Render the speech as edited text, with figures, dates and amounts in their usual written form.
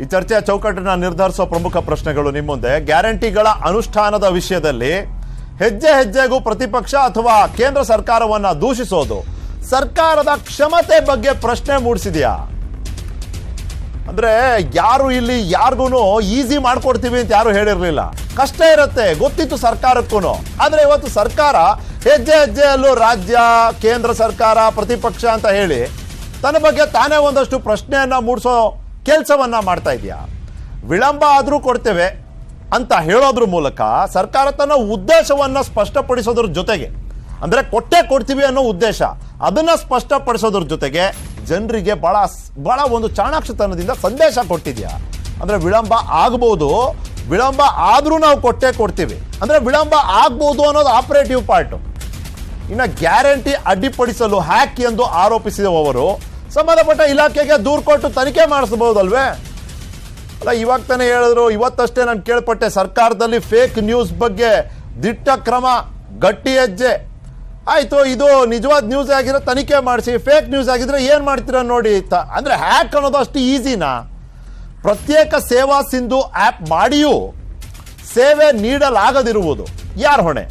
ಈ ಚರ್ಚೆಯ ಚೌಕಟ್ಟನ್ನು ನಿರ್ಧರಿಸುವ ಪ್ರಮುಖ ಪ್ರಶ್ನೆಗಳು ನಿಮ್ಮ ಮುಂದೆ. ಗ್ಯಾರಂಟಿಗಳ ಅನುಷ್ಠಾನದ ವಿಷಯದಲ್ಲಿ ಹೆಜ್ಜೆ ಹೆಜ್ಜೆಗೂ ಪ್ರತಿಪಕ್ಷ ಅಥವಾ ಕೇಂದ್ರ ಸರ್ಕಾರವನ್ನ ದೂಷಿಸೋದು ಸರ್ಕಾರದ ಕ್ಷಮತೆ ಬಗ್ಗೆ ಪ್ರಶ್ನೆ ಮೂಡಿಸಿದೆಯಾ? ಅಂದ್ರೆ ಯಾರು ಇಲ್ಲಿ ಯಾರಿಗೂ ಈಸಿ ಮಾಡ್ಕೊಡ್ತೀವಿ ಅಂತ ಯಾರು ಹೇಳಿರ್ಲಿಲ್ಲ. ಕಷ್ಟ ಇರುತ್ತೆ, ಗೊತ್ತಿತ್ತು ಸರ್ಕಾರಕ್ಕೂ. ಆದ್ರೆ ಇವತ್ತು ಸರ್ಕಾರ ಹೆಜ್ಜೆ ಹೆಜ್ಜೆಯಲ್ಲೂ ರಾಜ್ಯ, ಕೇಂದ್ರ ಸರ್ಕಾರ, ಪ್ರತಿಪಕ್ಷ ಅಂತ ಹೇಳಿ ತನ್ನ ಬಗ್ಗೆ ತಾನೇ ಒಂದಷ್ಟು ಪ್ರಶ್ನೆಯನ್ನ ಮೂಡಿಸೋ ಕೆಲಸವನ್ನ ಮಾಡ್ತಾ ಇದೆಯಾ? ವಿಳಂಬ ಆದ್ರೂ ಕೊಡ್ತೇವೆ ಅಂತ ಹೇಳೋದ್ರ ಮೂಲಕ ಸರ್ಕಾರ ತನ್ನ ಉದ್ದೇಶವನ್ನ ಸ್ಪಷ್ಟಪಡಿಸೋದ್ರ ಜೊತೆಗೆ, ಅಂದ್ರೆ ಕೊಟ್ಟೆ ಕೊಡ್ತೀವಿ ಅನ್ನೋ ಉದ್ದೇಶ ಅದನ್ನ ಸ್ಪಷ್ಟಪಡಿಸೋದ್ರ ಜೊತೆಗೆ ಜನರಿಗೆ ಬಹಳ ಒಂದು ಚಾಣಾಕ್ಷತನದಿಂದ ಸಂದೇಶ ಕೊಟ್ಟಿದ್ಯಾ. ಅಂದ್ರೆ ವಿಳಂಬ ಆಗಬಹುದು, ವಿಳಂಬ ಆದ್ರೂ ನಾವು ಕೊಟ್ಟೆ ಕೊಡ್ತೀವಿ, ಅಂದ್ರೆ ವಿಳಂಬ ಆಗ್ಬಹುದು ಅನ್ನೋದು ಆಪರೇಟಿವ್ ಪಾರ್ಟ್. ಇನ್ನು ಗ್ಯಾರಂಟಿ ಅಡ್ಡಿಪಡಿಸಲು ಹ್ಯಾಕ್ ಎಂದು ಆರೋಪಿಸಿದವರು ಸಂಬಂಧಪಟ್ಟ ಇಲಾಖೆಗೆ ದೂರು ಕೊಟ್ಟು ತನಿಖೆ ಮಾಡಿಸಬಹುದಲ್ವೇ? ಅಲ್ಲ, ಇವಾಗ ತಾನೇ ಹೇಳಿದ್ರು, ಇವತ್ತಷ್ಟೇ ನಾನು ಕೇಳ್ಪಟ್ಟೆ ಸರ್ಕಾರದಲ್ಲಿ ಫೇಕ್ ನ್ಯೂಸ್ ಬಗ್ಗೆ ದಿಟ್ಟ ಕ್ರಮ, ಗಟ್ಟಿ ಹೆಜ್ಜೆ. ಆಯ್ತು, ಇದು ನಿಜವಾದ ನ್ಯೂಸ್ ಆಗಿದ್ರೆ ತನಿಖೆ ಮಾಡಿಸಿ, ಫೇಕ್ ನ್ಯೂಸ್ ಆಗಿದ್ರೆ ಏನ್ ಮಾಡ್ತೀರಾ ನೋಡಿ. ಅಂದ್ರೆ ಹ್ಯಾಕ್ ಅನ್ನೋದು ಅಷ್ಟು ಈಸಿನಾ? ಪ್ರತ್ಯೇಕ ಸೇವಾ ಸಿಂಧು ಆಪ್ ಮಾಡಿಯೂ ಸೇವೆ ನೀಡಲಾಗದಿರುವುದು ಯಾರ ಹೊಣೆ?